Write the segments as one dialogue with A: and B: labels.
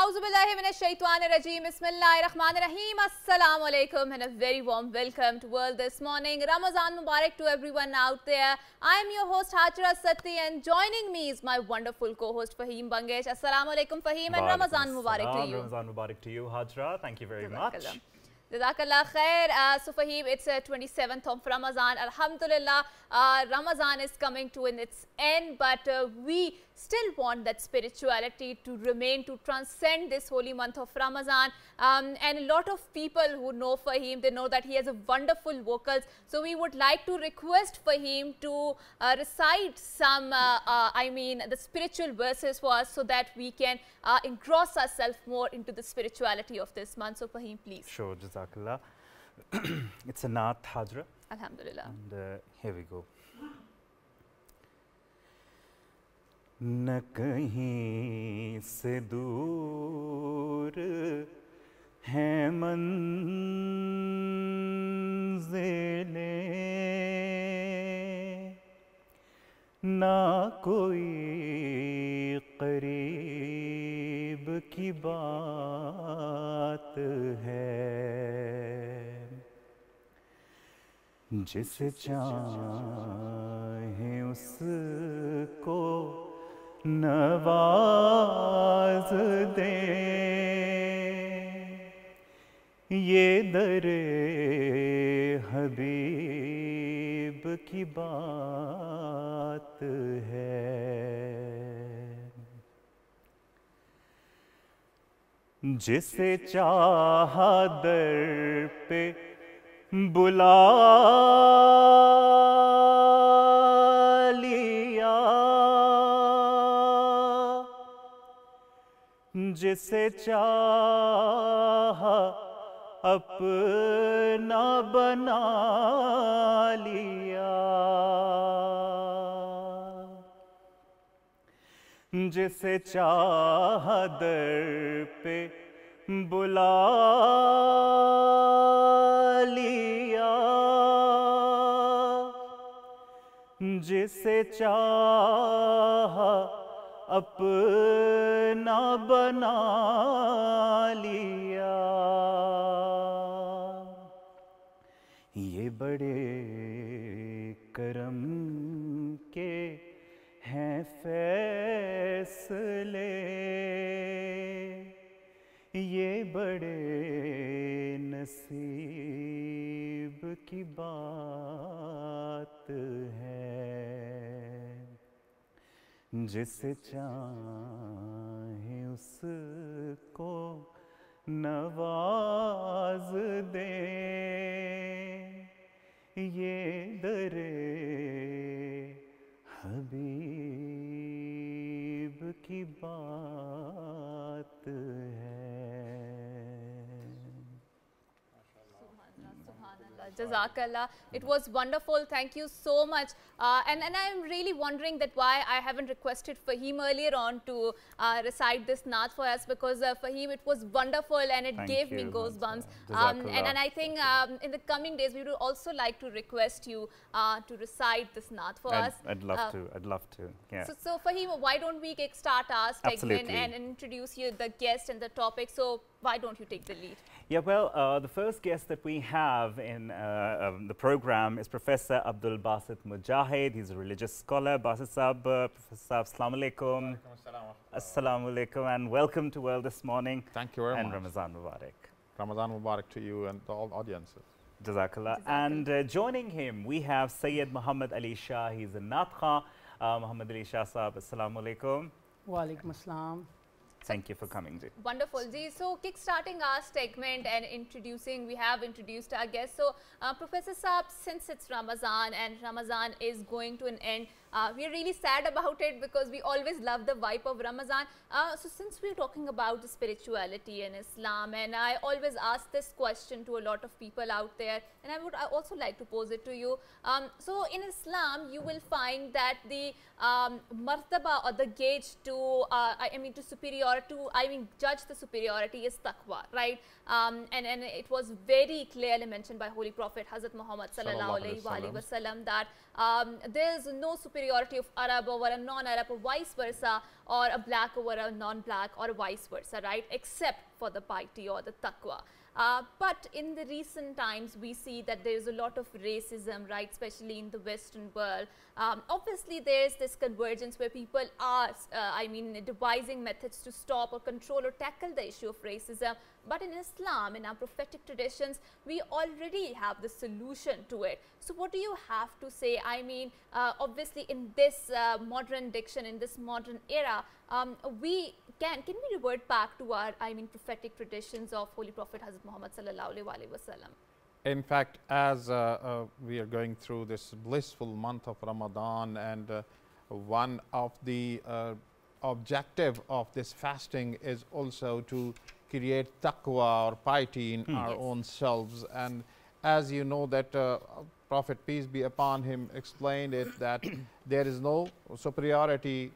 A: Auzubillahiminashaitanirrajim. Bismillahirrahmanirrahim. Assalamu alaikum and a very warm welcome to World This Morning. Ramazan Mubarak to everyone out there. I am your host Hajra Satti and joining me is my wonderful co-host Fahim Bangesh. Assalamu alaikum Fahim and Ramazan Mubarak to you.
B: Ramazan Mubarak to you, Hajra. Thank you very much.
A: Jazakallah khair. So Fahim, it's 27th of Ramazan. Alhamdulillah, Ramazan is coming to its end, but we still want that spirituality to remain, to transcend this holy month of Ramazan. And a lot of people who know Fahim, they know that he has a wonderful vocals. So we would like to request Fahim to recite some, the spiritual verses for us so that we can engross ourselves more into the spirituality of this month. So Fahim, please.
B: Sure, Jazakallah. It's a Naat, Hajra.
A: Alhamdulillah.
B: And here we go. न कहीं से दूर है मंज़िलें, ना कोई करीब की बात है, जिसे चाहे उसको नवाज दे, ये दरे हबीब की बात है, जिसे चाहा दर पे बुला लिया, जिसे चाहा अपना बना लिया, जिसे चाहा दर पे बुला लिया, जिसे चाहा अपना बना लिया, ये बड़े करम के हैं फैसले, ये बड़े नसीब की बात है, जिसे चाहे उसको नवाज दे, ये दरे हबीब की बात है.
A: Jazakallah. It was wonderful. Thank you so much. And I'm really wondering that why I haven't requested Fahim earlier on to recite this Naat for us, because Fahim, it was wonderful and it gave me goosebumps. And I think in the coming days we would also like to request you to recite this Naat for us.
B: I'd love to. I'd love to. Yeah.
A: So Fahim, why don't we kickstart our segment and introduce you the guest and the topic? So why don't you take the lead?
B: Yeah, well, the first guest that we have in the program is Professor Abdul Basit Mujahid. He's a religious scholar. Basit Saab, Professor Saab, Assalamu alaikum. Assalamu alaikum and welcome to World This Morning.
C: Thank you very much.
B: And Ramazan Mubarak.
C: Ramadan Mubarak to you and to all audiences.
B: Jazakallah. And joining him, we have Sayyid Muhammad Ali Shah. He's a Naat Khan. Muhammad Ali Shah Saab, Assalamu alaikum.
D: Wa alaikum assalam.
B: Thank you for coming, Ji.
A: Wonderful, Ji. So, kickstarting our segment and we have introduced our guest. So, Professor Saab, since it's Ramazan and Ramazan is going to an end, we're really sad about it because we always love the vibe of Ramazan. So, since we're talking about the spirituality and Islam, and I always ask this question to a lot of people out there, and I would also like to pose it to you. So, in Islam, you will find that the martaba or the gauge to, to superiority, judge the superiority is taqwa, right? And it was very clearly mentioned by Holy Prophet Hazrat Muhammad sallallahu alaihi wasallam that there is no superiority of Arab over a non-Arab or vice versa, or a black over a non-black or vice versa, right, except for the piety or the taqwa. But in the recent times, we see that there is a lot of racism, right, especially in the Western world. Obviously, there is this convergence where people are, devising methods to stop or control or tackle the issue of racism. But in Islam, in our prophetic traditions, we already have the solution to it. So what do you have to say? I mean, obviously, in this modern diction, in this modern era, can we revert back to our, prophetic traditions of Holy Prophet Hazrat Muhammad sallallahu alaihi wasallam?
C: In fact, as we are going through this blissful month of Ramadan, and one of the objective of this fasting is also to create taqwa or piety in our own selves. And as you know that Prophet, peace be upon him, explained it that there is no superiority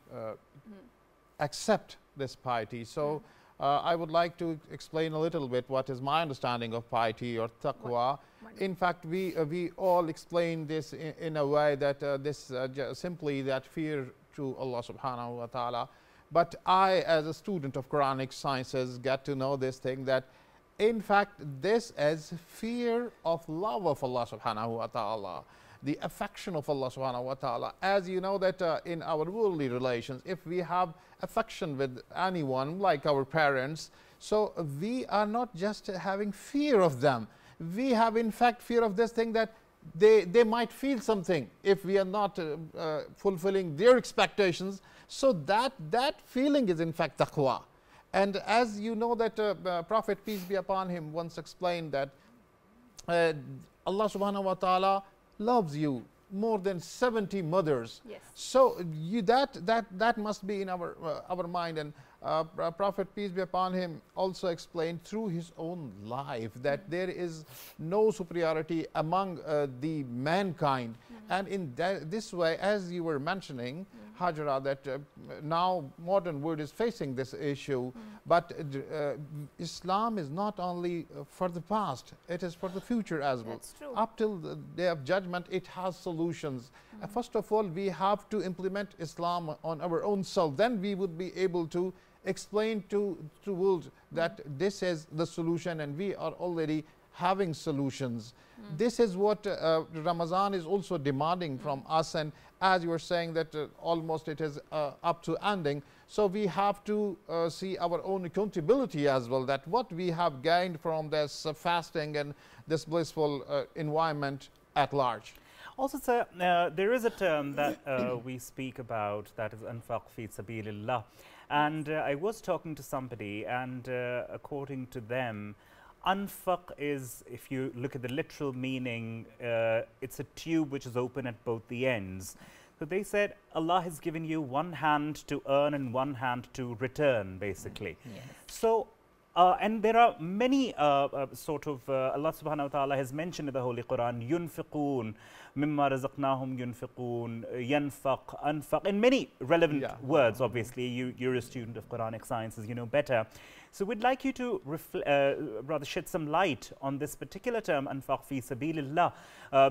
C: except this piety. So I would like to explain a little bit what is my understanding of piety or taqwa. In fact, we all explain this in a way that simply that fear to Allah subhanahu wa ta'ala. But I, as a student of Quranic sciences, get to know this thing that in fact this is fear of love of Allah subhanahu wa ta'ala, the affection of Allah subhanahu wa ta'ala. As you know that in our worldly relations, if we have affection with anyone like our parents, so we are not just having fear of them, we have in fact fear of this thing that they might feel something if we are not fulfilling their expectations. So that feeling is in fact taqwa. And as you know that Prophet, peace be upon him, once explained that Allah subhanahu wa ta'ala loves you more than 70 mothers.
A: Yes.
C: So that must be in our mind. And Prophet, peace be upon him, also explained through his own life that there is no superiority among the mankind. And in this way, as you were mentioning, Hajra, that now modern world is facing this issue, but Islam is not only for the past, it is for the future as well.
A: That's true.
C: Up till the day of judgment, it has solutions. First of all, we have to implement Islam on our own self. Then we would be able to explain to the world that this is the solution, and we are already having solutions. This is what Ramadan is also demanding from us. And as you were saying that almost it is up to ending, so we have to see our own accountability as well, that what we have gained from this fasting and this blissful environment at large.
B: Also, sir, there is a term that we speak about, that is anfaq fi sabilillah. And I was talking to somebody, and according to them, anfaq is, if you look at the literal meaning, it's a tube which is open at both the ends. So they said Allah has given you one hand to earn and one hand to return, basically.
A: Yes.
B: So, and there are many Allah subhanahu wa ta'ala has mentioned in the Holy Quran, yunfiqoon, mimma razaqnahum yunfiqoon, yanfaq, anfaq, and many relevant words. Obviously, you're a student of Quranic sciences, you know better. So we'd like you to rather shed some light on this particular term, anfaq fi sabilillah,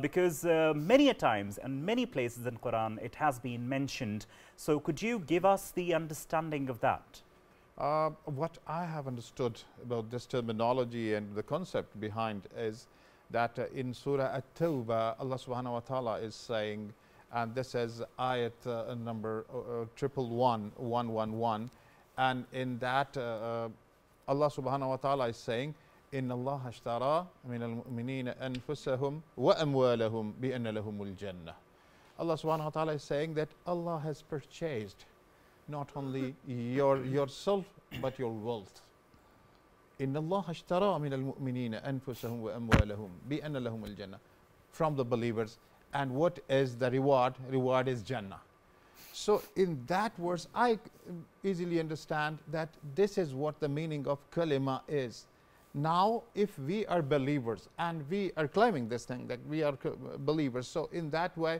B: because many a times and many places in Quran it has been mentioned. So could you give us the understanding of that?
C: What I have understood about this terminology and the concept behind is that in Surah At-Tawbah, Allah subhanahu wa ta'ala is saying, and this is ayat number 111, and in that Allah subhanahu wa ta'ala is saying, Inna Allah ashtara min al-mu'minina anfusahum wa amwalahum bi anna lahumul jannah. Allah subhanahu wa ta'ala is saying that Allah has purchased not only yourself but your wealth. Inna Allah ashtara min al-mu'minina anfusahum wa amwalahum bi anna lahumul jannah, from the believers. And what is the reward? Reward is Jannah. So in that verse, I easily understand that this is what the meaning of kalima is. Now, if we are believers and we are claiming this thing that we are believers, so in that way,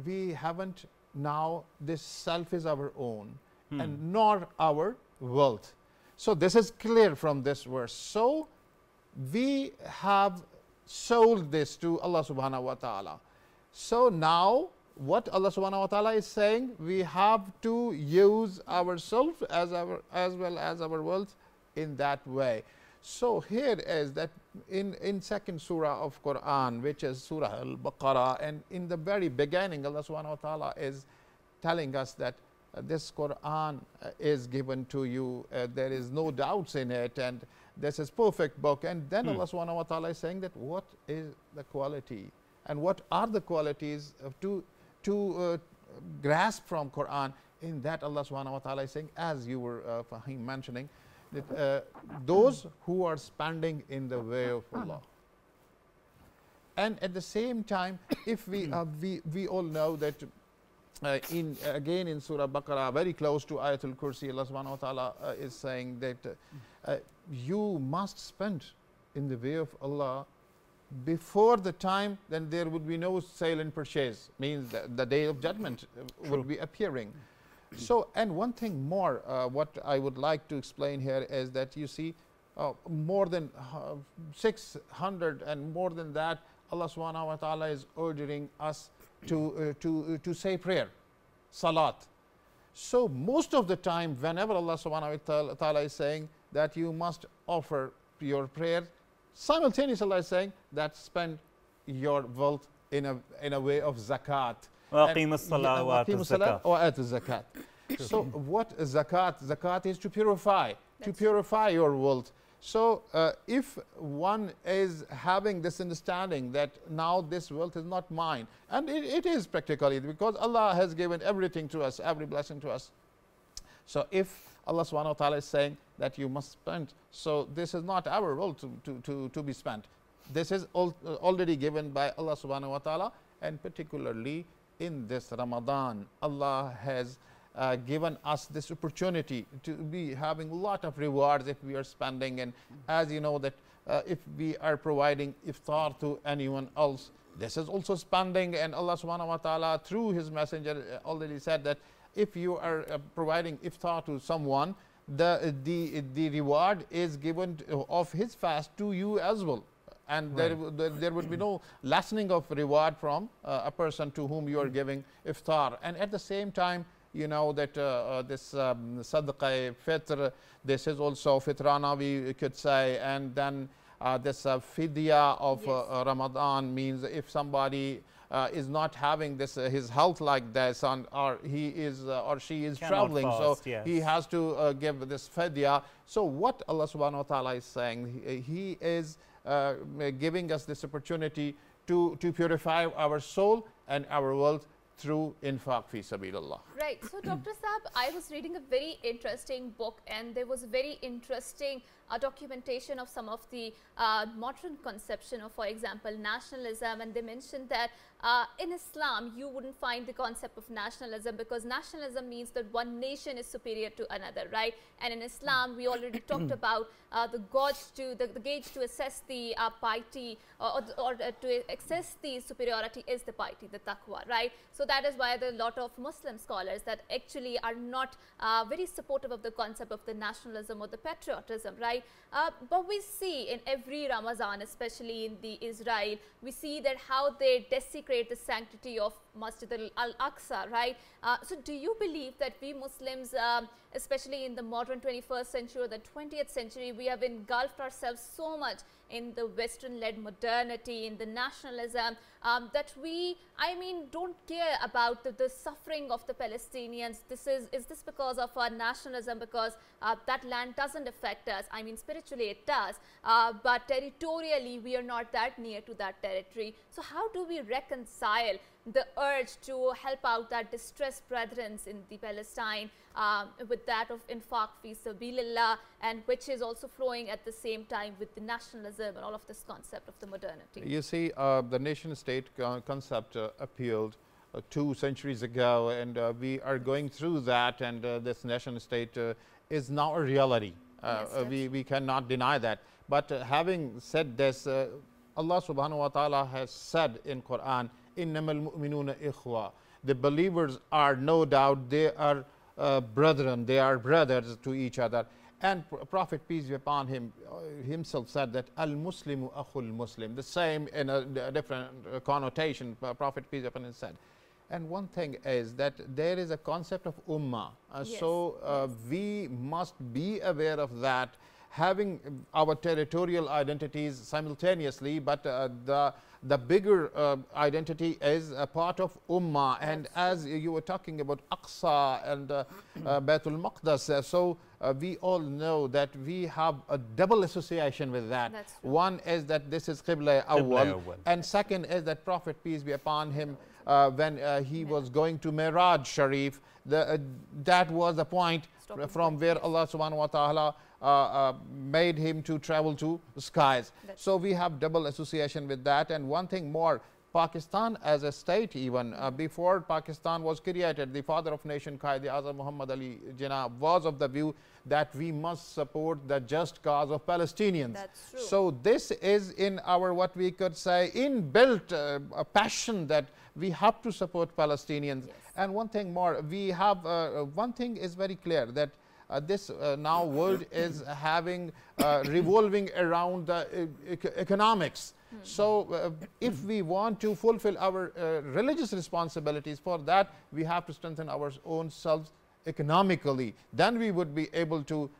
C: we haven't now this self is our own and nor our wealth. So this is clear from this verse. So we have sold this to Allah subhanahu wa ta'ala. So now what Allah subhanahu wa ta'ala is saying, we have to use ourselves as well as our wealth in that way. So here is that in second surah of Quran, which is Surah Al-Baqarah, and in the very beginning Allah subhanahu wa ta'ala is telling us that this Quran is given to you, there is no doubts in it, and this is perfect book. And then Allah subhanahu wa ta'ala is saying that what is the quality and what are the qualities to grasp from Quran. In that Allah subhanahu wa ta'ala is saying, as you were Fahim mentioning, that those who are spending in the way of Allah. And at the same time, if we all know that again in Surah Baqarah, very close to Ayatul Kursi, Allah subhanahu wa ta'ala is saying that you must spend in the way of Allah before the time, then there would be no sale and purchase, means the day of judgment would be appearing. So, and one thing more, what I would like to explain here is that you see more than 600 and more than that, Allah subhanahu wa ta'ala is urging us to say prayer, salat. So most of the time, whenever Allah subhanahu wa ta'ala is saying that you must offer your prayer, simultaneously Allah is saying that spend your wealth in a way of zakat. Zakat. So what is zakat? Zakat is to purify, your wealth. So if one is having this understanding that now this wealth is not mine, and it is practically, because Allah has given everything to us, every blessing to us. So if Allah subhanahu wa ta'ala is saying that you must spend, so this is not our wealth to be spent. This is already given by Allah subhanahu wa ta'ala, and particularly in this Ramadan, Allah has given us this opportunity to be having a lot of rewards if we are spending. And as you know that if we are providing iftar to anyone else, this is also spending, and Allah subhanahu wa ta'ala through his messenger already said that if you are providing iftar to someone, the reward is given of his fast to you as well. And there would be no lessening of reward from a person to whom you are giving iftar. And at the same time, you know that this sadaqah fitr, this is also fitrana, we could say. And then this fidya of Ramadan means if somebody is not having this his health like this, or he is or she is traveling, fast, so he has to give this fidya. So what Allah subhanahu wa ta'ala is saying, he is giving us this opportunity to purify our soul and our wealth through infaq fi sabilillah.
A: Right. So, Dr. Saab, I was reading a very interesting book, and there was a very interesting documentation of some of the modern conception of, for example, nationalism. And they mentioned that in Islam, you wouldn't find the concept of nationalism, because nationalism means that one nation is superior to another, right? And in Islam, we already talked about the gauge to assess the piety or to assess the superiority is the piety, the taqwa, right? So that is why there are a lot of Muslim scholars that actually are not very supportive of the concept of the nationalism or the patriotism, right? But we see in every Ramazan, especially in the Israel, we see that how they desecrate the sanctity of Masjid al-Aqsa, right? So do you believe that we Muslims, especially in the modern 21st century or the 20th century, we have engulfed ourselves so much in the Western-led modernity, in the nationalism, that we, don't care about the suffering of the Palestinians? Is this because of our nationalism, because that land doesn't affect us? Spiritually it does, but territorially we are not that near to that territory. So how do we reconcile the urge to help out that distressed brethren in the Palestine with that of infaq fi sabilillah, and which is also flowing at the same time with the nationalism and all of this concept of the modernity?
C: You see, the nation state concept appealed 2 centuries ago, and we are going through that, and this nation state is now a reality. We cannot deny that. But having said this, Allah subhanahu wa ta'ala has said in Quran, innamal mu'minuna ikhwa. The believers are no doubt, they are brethren, they are brothers to each other. And Prophet, peace be upon him, himself said that al-Muslimu akhul Muslim, the same in a different connotation, Prophet, peace be upon him, said. And one thing is that there is a concept of ummah. So we must be aware of that, having our territorial identities simultaneously, but the bigger identity is a part of ummah. And as you were talking about Aqsa and Baitul Maqdas, so we all know that we have a double association with that. One is that this is Qibla Awwal, and second is that Prophet, peace be upon him, when he was going to Miraj Sharif, that was the point from where Allah subhanahu wa ta'ala made him to travel to the skies. So we have double association with that. And one thing more, Pakistan as a state, even before Pakistan was created, the father of nation Quaid-e-Azam Muhammad Ali Jinnah was of the view that we must support the just cause of Palestinians.
A: That's true.
C: So this is in our, what we could say, inbuilt a passion that we have to support Palestinians.
A: Yes.
C: And one thing more, we have one thing is very clear, that this now world is having revolving around the economics. So if we want to fulfill our religious responsibilities, for that we have to strengthen our own selves economically. Then we would be able to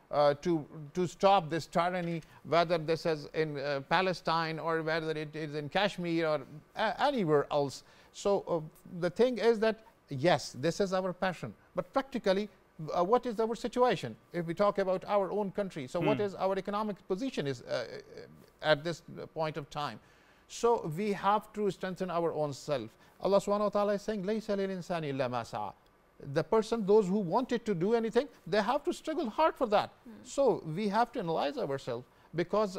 C: stop this tyranny, whether this is in Palestine or whether it is in Kashmir or anywhere else. So the thing is that yes, this is our passion, but practically what is our situation if we talk about our own country? So what is our economic position is at this point of time? So we have to strengthen our own self. Allah subhanahu wa ta'ala is saying, "Laysa lil insani illa ma sa'a." The person, those who wanted to do anything, they have to struggle hard for that. So we have to analyze ourselves, because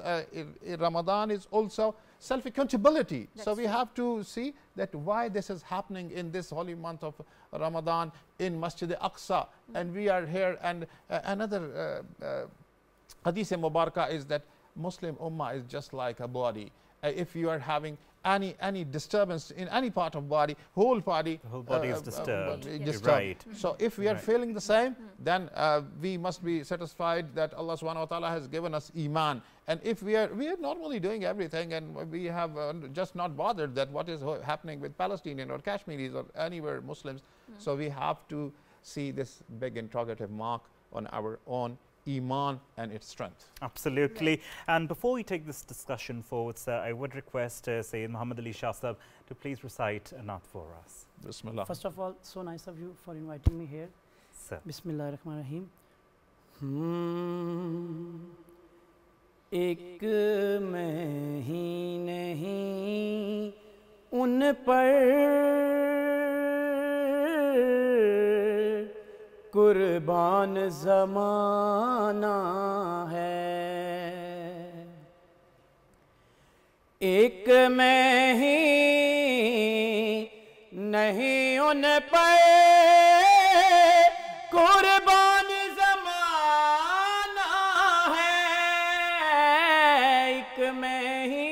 C: Ramadan is also self-accountability. So we have to see that why this is happening in this holy month of Ramadan in Masjid Aqsa. And we are here. And another hadith mubarakah is that Muslim ummah is just like a body. If you are having any disturbance in any part of body, the whole body
B: is disturbed.
C: Right. So if we are feeling the same, then we must be satisfied that Allah subhanahu wa ta'ala has given us iman. And if we are normally doing everything, and we have just not bothered that what is happening with Palestinian or Kashmiris or anywhere Muslims. So we have to see this big interrogative mark on our own iman and its strength.
B: Absolutely. Right. And before we take this discussion forward, sir, I would request Sayyid Muhammad Ali Shah Sahab to please recite a naat for us.
C: Bismillah.
D: First of all, so nice of you for inviting me here.
B: Sir.
D: Bismillah ar-Rahman ar-Rahim. एक मैं ही नहीं उन पर कुर्बान ज़माना है, एक मैं ही नहीं उन पर कुर्बान ज़माना है, एक मैं ही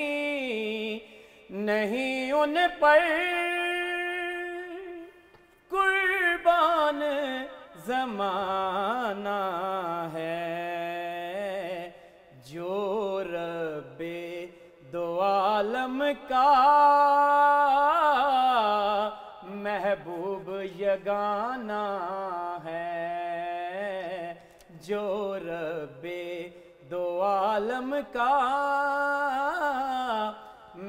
D: नहीं उन पर कुर्बान ज़माना है, जो रब्बे दो आलम का महबूब यगाना है, जो रब्बे दो आलम का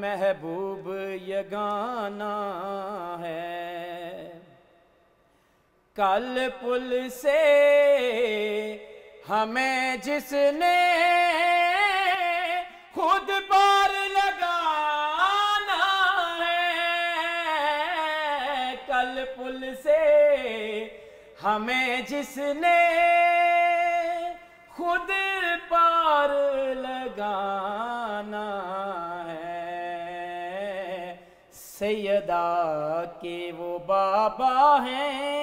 D: महबूब यगाना है। कल पुल से हमें जिसने खुद पार लगाना है, कल पुल से हमें जिसने खुद पार लगाना है, सैयदा के वो बाबा हैं,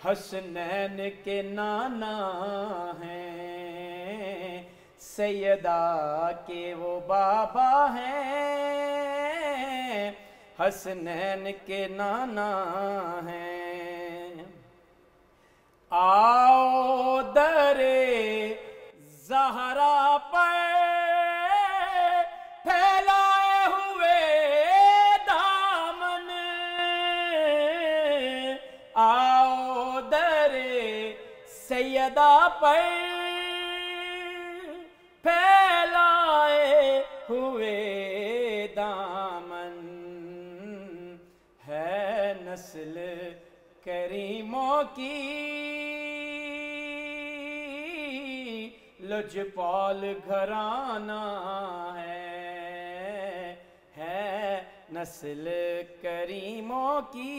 D: हसनैन के नाना हैं, सैयदा के वो बाबा हैं, हसनैन के नाना हैं। आओ सैयदा पर फैलाए हुए दामन है नस्ल करीमों की लजपाल घराना है नस्ल करीमों की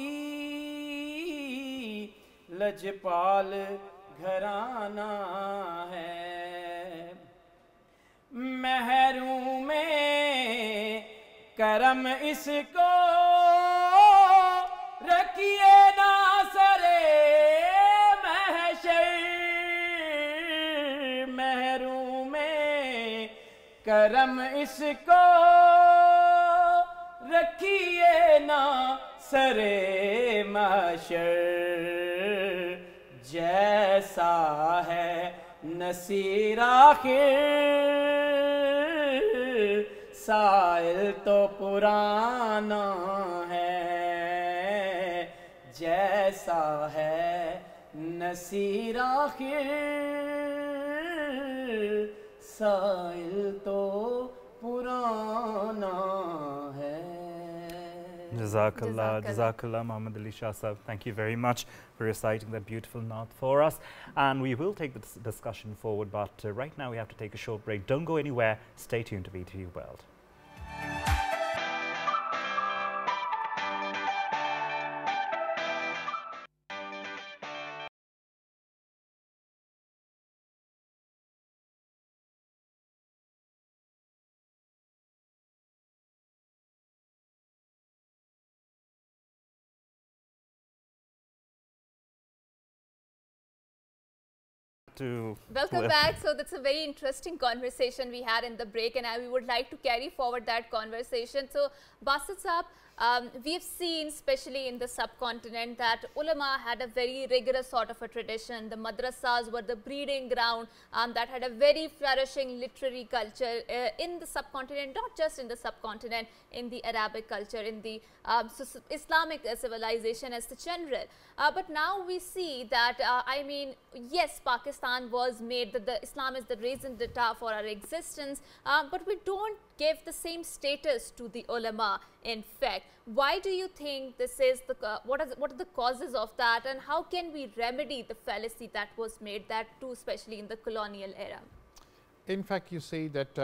D: लजपाल घराना है। महरूम करम इसको रखिए ना सरे महशर, महरूम करम इसको रखिए ना सरे महशर, जैसा है नसीर आखिर साइल तो पुराना है, जैसा है नसीर आखिर साइल तो पुराना है।
B: Jazakallah, Muhammad Ali Shah Sahab. Thank you very much for reciting that beautiful naat for us. And we will take the discussion forward, but right now we have to take a short break. Don't go anywhere. Stay tuned to BTV World.
A: Welcome back. So that's a very interesting conversation we had in the break, and we would like to carry forward that conversation. So Basit Saab, we have seen, especially in the subcontinent, that ulama had a very rigorous sort of a tradition. The madrasas were the breeding ground that had a very flourishing literary culture in the subcontinent, not just in the subcontinent, in the Arabic culture, in the Islamic civilization as the general. But now we see that, I mean, yes, Pakistan was made that the Islam is the raison d'etat for our existence, but we don't give the same status to the ulama. In fact, why do you think this is the what are the causes of that, and how can we remedy the fallacy that was made, that too especially in the colonial era?
C: In fact, you see that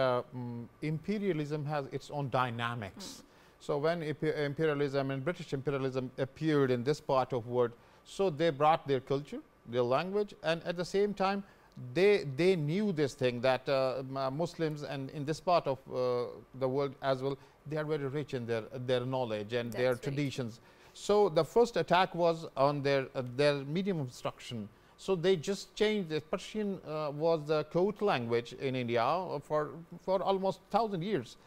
C: imperialism has its own dynamics. So when imperialism and British imperialism appeared in this part of the world, so they brought their culture, their language, and at the same time they knew this thing that Muslims, and in this part of the world as well, they are very rich in their knowledge and their traditions. So the first attack was on their medium of instruction. So they just changed. The Persian was the court language in India for almost 1,000 years.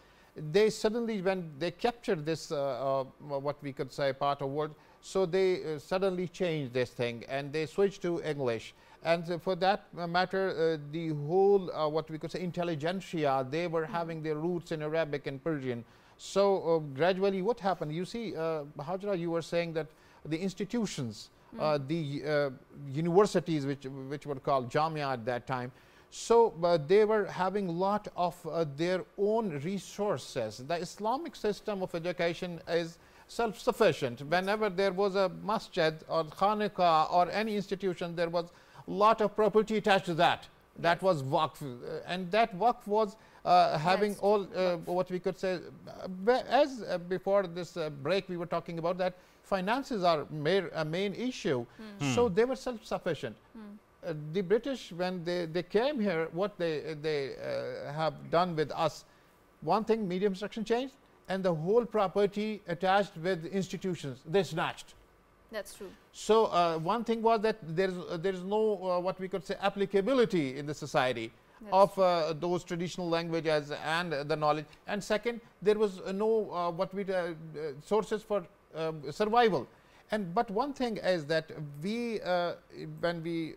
C: They suddenly, when they captured this what we could say part of world, so they suddenly changed this thing and they switched to English. And for that matter, the whole what we could say intelligentsia, they were having their roots in Arabic and Persian. So gradually what happened, you see, Hajra, you were saying that the institutions, the universities which were called Jamia at that time, so they were having a lot of their own resources. The Islamic system of education is self-sufficient. Whenever there was a masjid or khanaqah or any institution, there was a lot of property attached to that. That was waqf, and that waqf was having all what we could say, as before this break we were talking about that finances are a main issue. So they were self-sufficient. The British, when they came here, what they have done with us, one thing, medium instruction changed, and the whole property attached with institutions, they snatched.
A: That's true.
C: So one thing was that there is no what we could say applicability in the society of those traditional languages and the knowledge. And second, there was no what we sources for survival. And but one thing is that we when we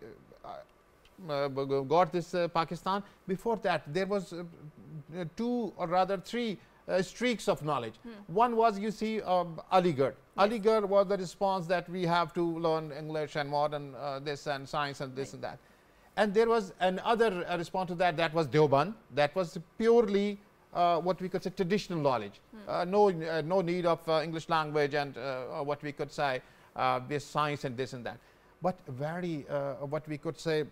C: got this Pakistan, before that there was 2 or rather 3 streaks of knowledge. One was, you see, Aligarh. Aligarh was the response that we have to learn English and modern this and science and this and that. And there was another response to that, that was Deoband. That was purely what we could say traditional knowledge. No need of English language and what we could say this science and this and that. But very what we could say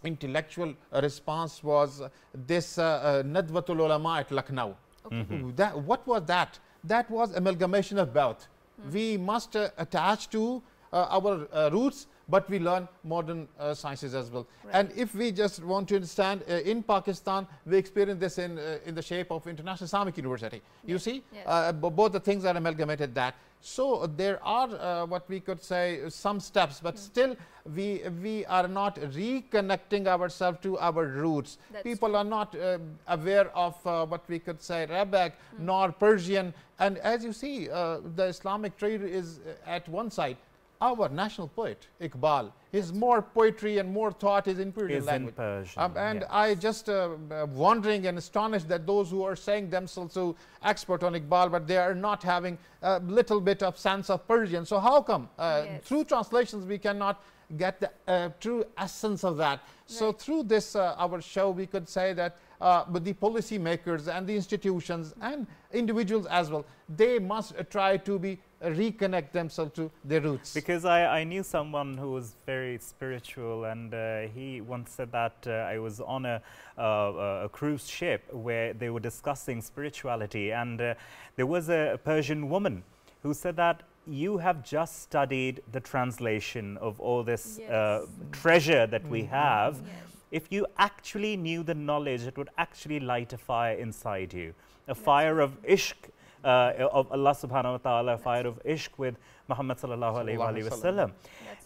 C: intellectual response was this Nadwatul Ulama at Lucknow. What was that? That was amalgamation of both. We must attach to our roots, but we learn modern sciences as well.
A: Right.
C: And if we just want to understand, in Pakistan, we experience this in the shape of International Islamic University. You see, both the things are amalgamated that. So there are what we could say some steps, but still we are not reconnecting ourselves to our roots.
A: That's
C: People are not aware of what we could say Arabic nor Persian. And as you see, the Islamic trade is at one side. Our national poet, Iqbal, his more poetry and more thought is in Persian language. And I just wondering and astonished that those who are saying themselves so expert on Iqbal, but they are not having a little bit of sense of Persian. So how come through translations we cannot get the true essence of that? So through this our show, we could say that but the policy makers and the institutions and individuals as well, they must try to be reconnect themselves to their roots.
B: Because I knew someone who was very spiritual, and he once said that I was on a cruise ship where they were discussing spirituality, and there was a Persian woman who said that you have just studied the translation of all this treasure that we have. If you actually knew the knowledge, it would actually light a fire inside you, a fire of ishq of Allah subhanahu wa ta'ala, a fire of ishq with Muhammad sallallahu alayhi wa sallam.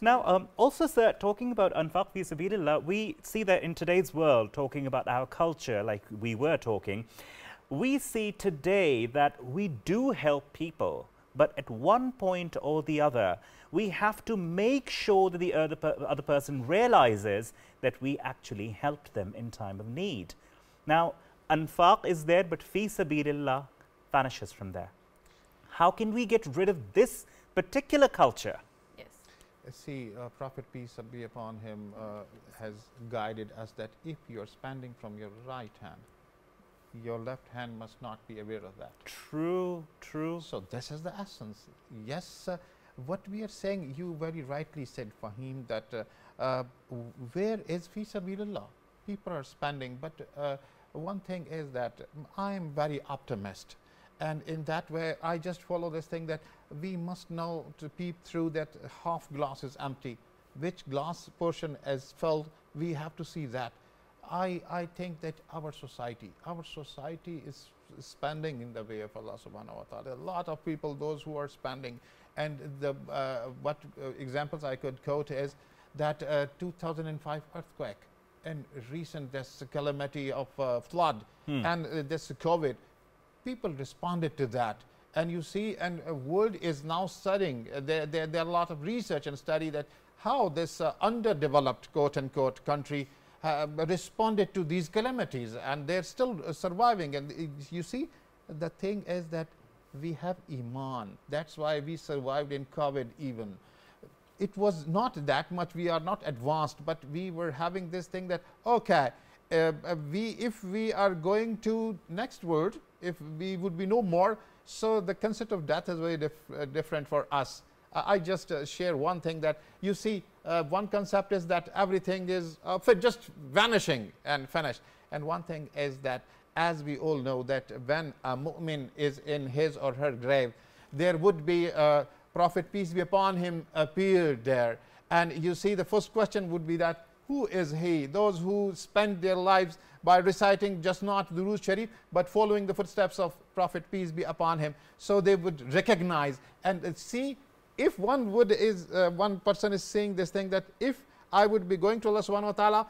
B: Now, also, sir, talking about Anfaq fi Sabilillah, we see that in today's world, talking about our culture, like we were talking, we see today that we do help people, but at one point or the other, we have to make sure that the other person realizes that we actually helped them in time of need. Now, Anfaq is there, but Fi Sabilillah vanishes from there. How can we get rid of this particular culture?
A: Yes.
C: See, Prophet peace be upon him has guided us that if you are spending from your right hand, your left hand must not be aware of that.
B: True, true.
C: So this is the essence. Yes, what we are saying, you very rightly said, Fahim, that where is Fi Sabilillah? People are spending, but one thing is that I am very optimist. And in that way, I just follow this thing that we must know to peep through that half glass is empty. Which glass portion is filled, we have to see that. I think that our society is spending in the way of Allah subhanahu wa ta'ala. A lot of people, those who are spending, and the what examples I could quote is that 2005 earthquake and recent this calamity of flood and this COVID, people responded to that. And you see, and world is now studying, there are a lot of research and study that how this underdeveloped quote unquote country responded to these calamities, and they're still surviving. And you see, the thing is that we have Iman. That's why we survived in COVID even. It was not that much, we are not advanced, but we were having this thing that, okay, if we are going to next world, if we would be no more, so the concept of death is very different for us. I just share one thing that you see, one concept is that everything is just vanishing and finished. And one thing is that, as we all know, that when a mu'min is in his or her grave, there would be a Prophet, peace be upon him, appeared there. And you see, the first question would be that, who is he? Those who spend their lives by reciting just not Durood Sharif, but following the footsteps of Prophet, peace be upon him. So they would recognize and see, if one one person is saying this thing that if I would be going to Allah subhanahu wa ta'ala,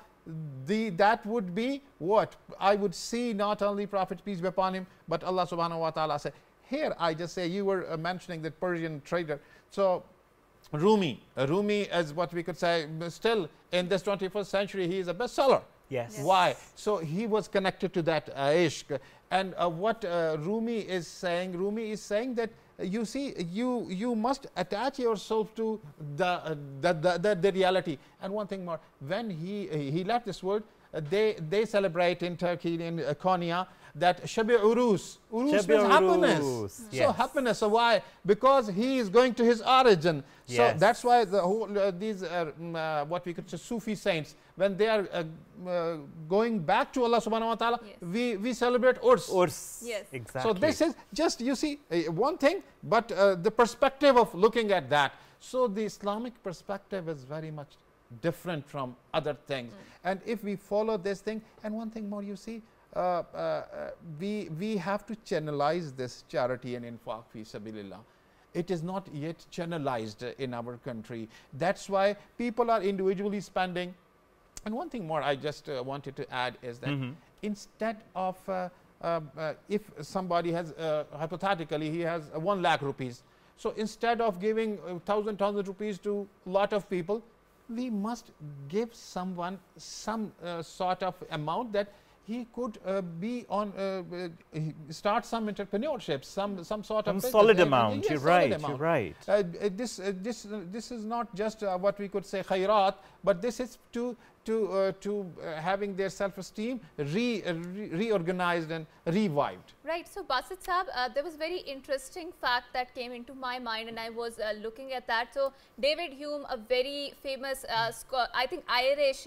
C: that would be what? I would see not only Prophet, peace be upon him, but Allah subhanahu wa ta'ala say. Here I just say, you were mentioning that Persian trader. So Rumi is what we could say, still in this 21st century, he is a bestseller.
B: Yes.
C: Why? So he was connected to that ishq. And what Rumi is saying that you see, you must attach yourself to the reality. And one thing more, when he left this world, they celebrate in Turkey, in Konya, that Shab-e Urus. Urus means happiness.
B: Yes.
C: So happiness. So why? Because he is going to his origin. So
B: Yes.
C: that's why the whole these what we could say Sufi saints, when they are going back to Allah subhanahu wa ta'ala,
A: Yes.
C: we celebrate Urs.
B: Urs.
A: Yes.
B: Exactly.
C: So this is just, you see, one thing, but the perspective of looking at that. So the Islamic perspective is very much different from other things. And if we follow this thing, and one thing more, you see, we have to channelize this charity and infaq fi sabilillah. It is not yet channelized in our country. That's why people are individually spending. And one thing more I just wanted to add is that instead of if somebody has hypothetically he has 1 lakh rupees, so instead of giving thousand rupees to a lot of people, we must give someone some sort of amount that he could be on start some entrepreneurship, some sort of
B: some solid
C: business.
B: amount.
C: Yes,
B: You're
C: solid
B: right.
C: amount.
B: You're right.
C: This is not just what we could say khairat, but this is to having their self-esteem reorganized and revived.
A: Right. So, Basit Saab, there was very interesting fact that came into my mind, and I was looking at that. So, David Hume, a very famous, I think Irish,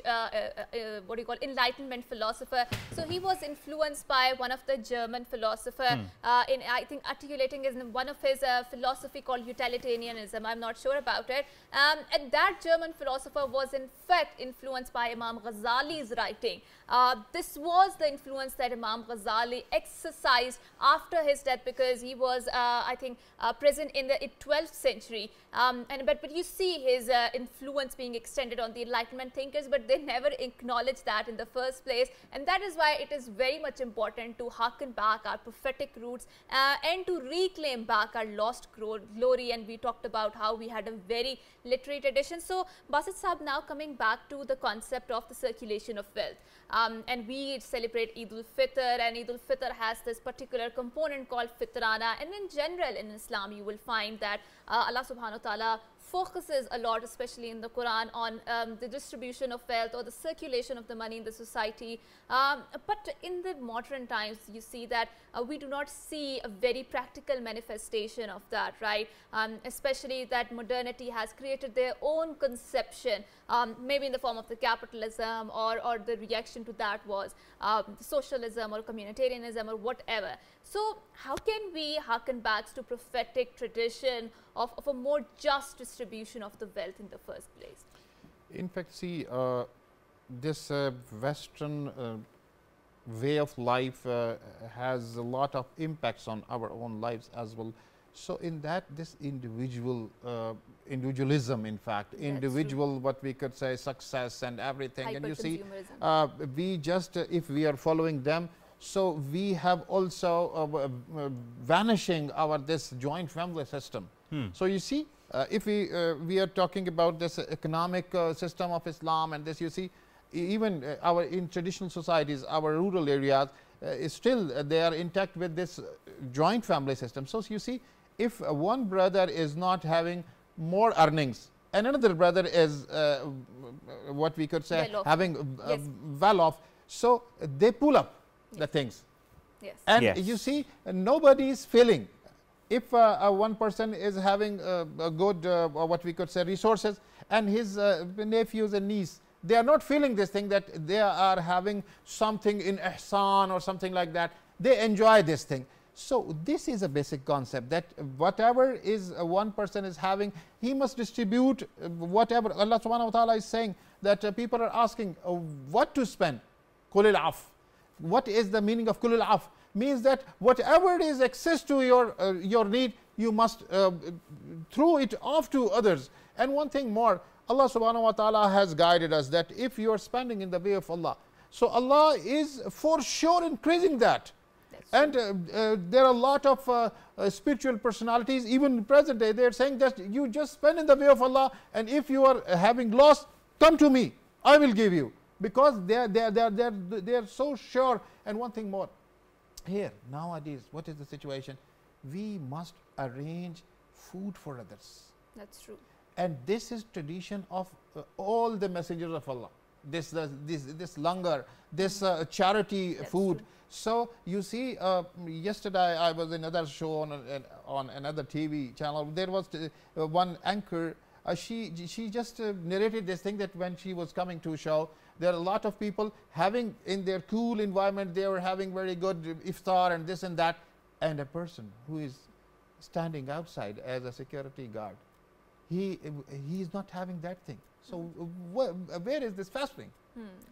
A: what do you call, Enlightenment philosopher. So, he was influenced by one of the German philosopher in, I think, articulating one of his philosophy called utilitarianism. I'm not sure about it. And that German philosopher was in fact influenced by Imam Ghazali's writing. This was the influence that Imam Ghazali exercised after his death, because he was, I think, present in the 12th century. But you see his influence being extended on the Enlightenment thinkers, but they never acknowledged that in the first place. And that is why it is very much important to harken back our prophetic roots and to reclaim back our lost glory. And we talked about how we had a very literary tradition. So, Basit Saab, now coming back to the concept of the circulation of wealth. And we celebrate Eid al-Fitr, and Eid al-Fitr has this particular component called fitrana. And in general in Islam, you will find that Allah subhanahu wa ta'ala focuses a lot, especially in the Quran, on the distribution of wealth or the circulation of the money in the society. But in the modern times, you see that we do not see a very practical manifestation of that, right? Especially that modernity has created their own conception, maybe in the form of the capitalism, or the reaction to that was socialism or communitarianism or whatever. So how can we harken back to prophetic tradition of a more just distribution of the wealth in the first place?
C: In fact, see, this Western way of life has a lot of impacts on our own lives as well. So in that, this individualism, in fact, individual, what we could say, success and everything. And you see, we just, if we are following them, so we have also vanishing our this joint family system. So you see, if we are talking about this economic system of Islam, and this, you see, even our in traditional societies, our rural areas, is still they are intact with this joint family system. So you see, if one brother is not having more earnings, and another brother is what we could say having well off, so they pull up the things. And you see, nobody is feeling. If one person is having a good what we could say resources, and his nephews and niece, they are not feeling this thing that they are having something in ihsan or something like that. They enjoy this thing. So this is a basic concept, that whatever is one person is having, he must distribute whatever. Allah subhanahu wa ta'ala is saying that people are asking what to spend. Kulil af. What is the meaning of kulil af? Means that whatever is access to your need, you must throw it off to others. And one thing more, Allah subhanahu wa ta'ala has guided us that if you are spending in the way of Allah, so Allah is for sure increasing that. And there are a lot of spiritual personalities, even in present day, they are saying that you just spend in the way of Allah, and if you are having lost, come to me, I will give you, because they are so sure. And one thing more, here nowadays, what is the situation? we must arrange food for others.
A: That's true.
C: And this is tradition of all the messengers of Allah. This langar, this charity
A: That's
C: food.
A: true.
C: So you see, yesterday I was in another show on another TV channel. There was one anchor. She just narrated this thing that when she was coming to a show, there are a lot of people having in their cool environment. They were having very good iftar and this and that, and a person who is standing outside as a security guard, he is not having that thing. So where is this fasting?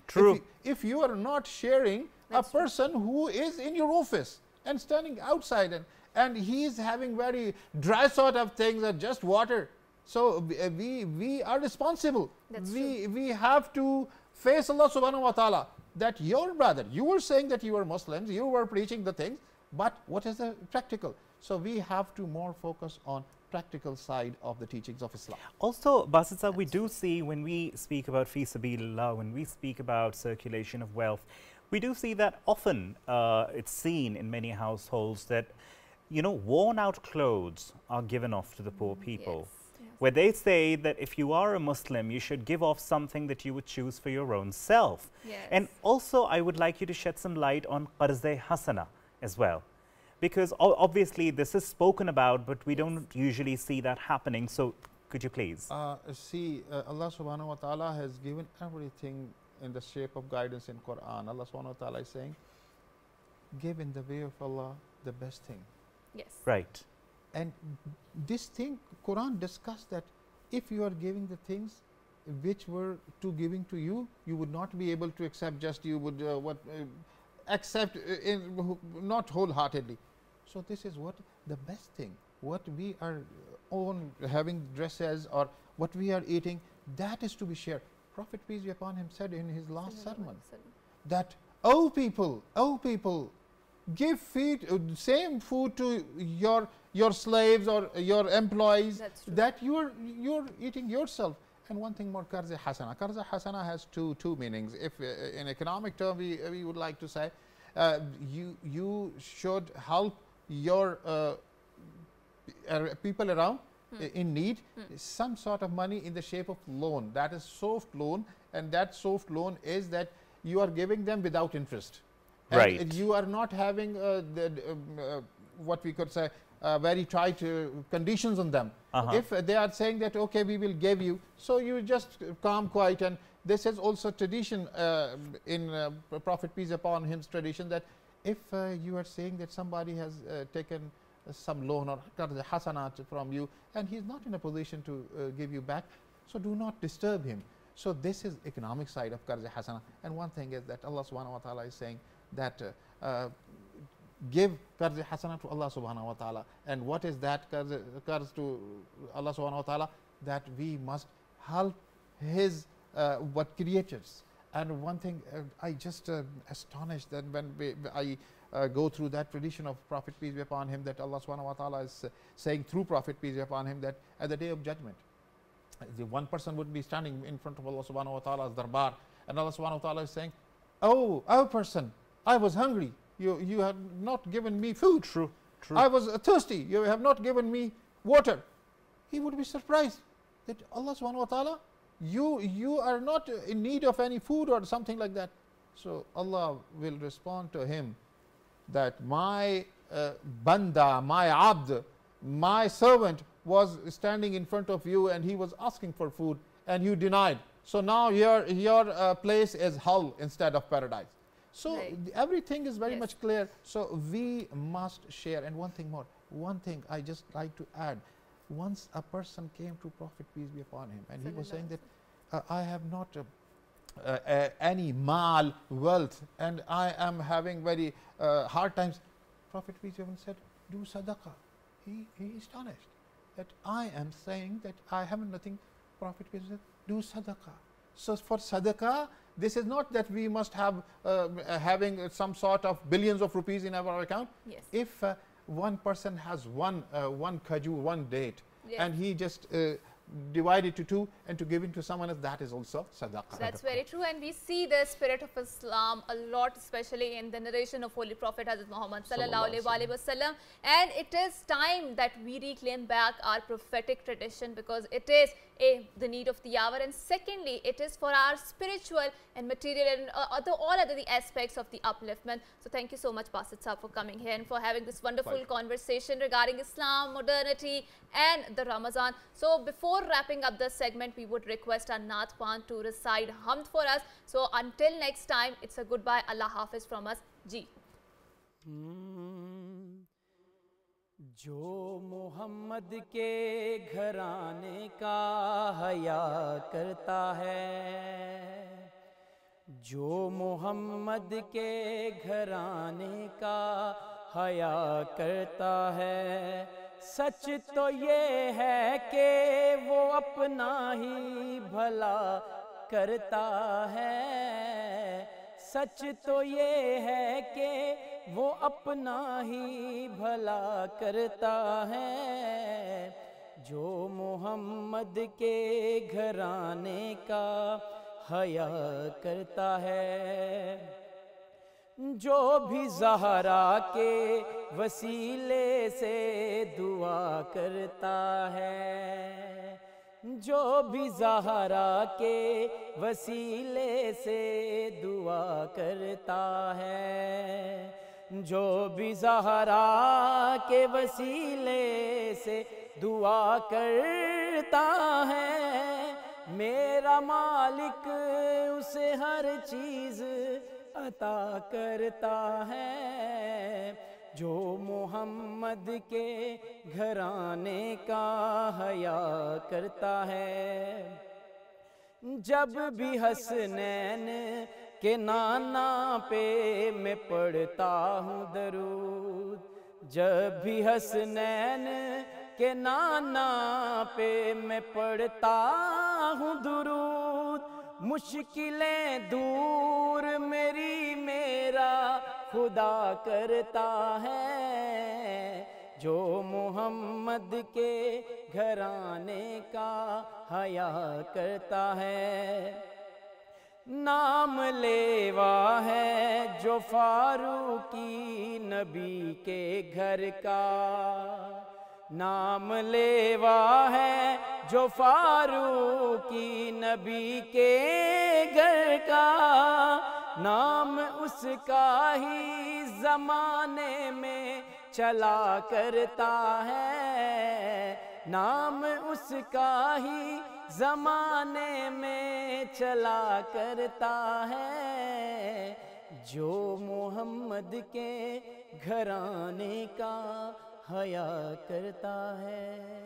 B: True.
C: If you are not sharing
A: That's
C: a person who is in your office and standing outside and he is having very dry sort of things or just water, so we are responsible.
A: That's
C: We have to face Allah subhanahu wa ta'ala that your brother, you were saying that you were Muslims, you were preaching the things, but what is the practical? So we have to more focus on practical side of the teachings of Islam.
B: Also, Basit Sahib, we do see when we speak about fi sabilillah, when we speak about circulation of wealth, we do see that often it's seen in many households that, you know, worn out clothes are given off to the poor people.
A: Yes.
B: Where they say that if you are a Muslim, you should give off something that you would choose for your own self.
A: Yes.
B: And also, I would like you to shed some light on Qarz-e Hasana as well. Because obviously this is spoken about, but we don't usually see that happening. So could you please?
C: See, Allah subhanahu wa ta'ala has given everything in the shape of guidance in Quran. Allah subhanahu wa ta'ala is saying, give in the way of Allah the best thing.
A: Yes.
B: Right.
C: And this thing, Quran discussed that if you are giving the things which were to giving to you, you would not be able to accept just, you would accept not wholeheartedly. So this is what the best thing, what we are on having dresses or what we are eating, that is to be shared. Prophet peace be upon him said in his last sermon that, oh people, give same food to your slaves or your employees that you're eating yourself. And one thing more, Qarz-e Hasana. Qarz-e Hasana has two meanings. If in economic term we would like to say, you should help your people around in need, some sort of money in the shape of loan. That is soft loan, and that soft loan is that you are giving them without interest.
B: Right.
C: And you are not having what we could say very tight conditions on them. If they are saying that okay, we will give you, so you just calm, quiet. And this is also tradition in Prophet peace upon him's tradition, that if you are saying that somebody has taken some loan or Qarz-e Hasanat from you and he is not in a position to give you back, so do not disturb him. So this is economic side of Qarz-e Hasana. And one thing is that Allah subhanahu wa ta'ala is saying that give Qarz-e Hasana to Allah subhanahu wa ta'ala. And what is that qarz to Allah subhanahu wa ta'ala? That we must help his what creatures. And one thing I just astonished that when I go through that tradition of Prophet peace be upon him, that Allah subhanahu wa ta'ala is saying through Prophet peace be upon him that at the day of judgment, the one person would be standing in front of Allah subhanahu wa ta'ala's darbar, and Allah subhanahu wa ta'ala is saying, oh person, I was hungry, you have not given me food.
B: True.
C: I was thirsty, you have not given me water. He would be surprised that Allah subhanahu wa ta'ala, you are not in need of any food or something like that. So Allah will respond to him that my banda, my abd, my servant was standing in front of you and he was asking for food and you denied. So now your place is hell instead of paradise. So everything is very much clear. So we must share. And one thing more, one thing I just like to add. Once a person came to Prophet peace be upon him and he was saying that I have not any mal, wealth, and I am having very hard times. Prophet peace be upon him said, do sadaqah. He astonished that I am saying that I have nothing. Prophet peace be upon him said, do sadaqah. So for sadaqah, this is not that we must have having some sort of billions of rupees in our account.
A: Yes.
C: If one person has one khajur, one date, and he just divide it to two and to give it to someone else, that is also sadaqah.
A: That's very true, and we see the spirit of Islam a lot, especially in the narration of Holy Prophet Hazrat Muhammad sallallahu alaihi wasallam. And it is time that we reclaim back our prophetic tradition, because it is the need of the hour, and secondly, it is for our spiritual and material and all other the aspects of the upliftment. So thank you so much, Basit Saab, for coming here and for having this wonderful conversation regarding Islam, modernity and the Ramadan. So before wrapping up this segment, we would request our Naat Khan to recite Hamd for us. So until next time, it's a goodbye. Allah Hafiz from us. Ji.
D: جو محمد کے گھرانے کا حیا کرتا ہے، جو محمد کے گھرانے کا حیا کرتا ہے، سچ تو یہ ہے کہ وہ اپنا ہی بھلا کرتا ہے، سچ تو یہ ہے کہ وہ اپنا ہی بھلا کرتا ہے، جو محمد کے گھرانے کا حیا کرتا ہے، جو بھی زہرا کے وسیلے سے دعا کرتا ہے، جو بھی زہرا کے وسیلے سے دعا کرتا ہے، جو بھی زہرا کے وسیلے سے دعا کرتا ہے، میرا مالک اسے ہر چیز عطا کرتا ہے، جو محمد کے گھرانے کا حیا کرتا ہے، جب بھی حسنین کہ نانا پہ میں پڑھتا ہوں درود، جب بھی حسنین کہ نانا پہ میں پڑھتا ہوں درود، مشکلیں دور میری میرا خدا کرتا ہے، جو محمد کے گھرانے کا حیا کرتا ہے، نام لیوا ہے جو فاروقی نبی کے گھر کا، نام لیوا ہے جو فاروقی نبی کے گھر کا، نام اس کا ہی زمانے میں چلا کرتا ہے، نام اس کا ہی زمانے میں چلا کرتا ہے، جو محمد کے گھرانے کا حیا کرتا ہے۔